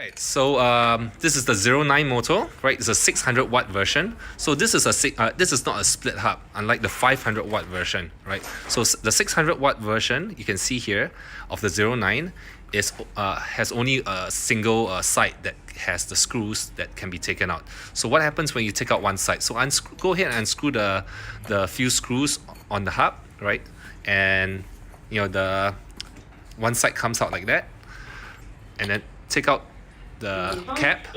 Alright, so this is the 09 motor, right? It's a 600 watt version. So this is this is not a split hub, unlike the 500 watt version, right? So the 600 watt version, you can see here, of the 09 is has only a single side that has the screws that can be taken out. So what happens when you take out one side? So go ahead and unscrew the few screws on the hub, right? And the one side comes out like that, and then take out the cap.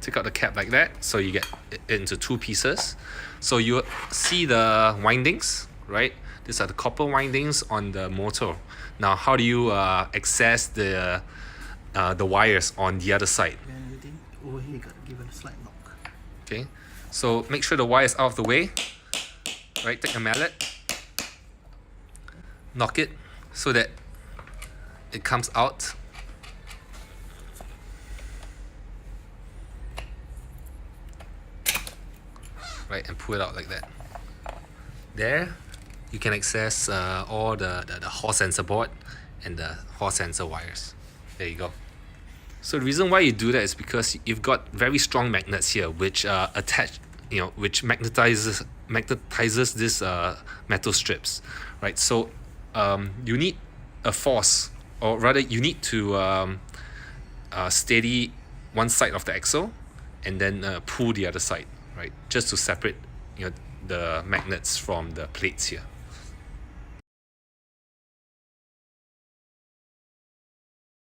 Take out the cap like that, so you get it into two pieces. So you see the windings, right? These are the copper windings on the motor. Now, how do you access the wires on the other side? Over here, you got to give it a slight knock. Okay, so make sure the wire is out of the way. Right, take a mallet, knock it so that it comes out. Right, and pull it out like that. There, you can access all the Hall sensor board and the Hall sensor wires. There you go. So the reason why you do that is because you've got very strong magnets here, which attach, which magnetizes this metal strips, right? So you need a force, or rather, you need to steady one side of the axle, and then pull the other side, right? Just to separate, the magnets from the plates here.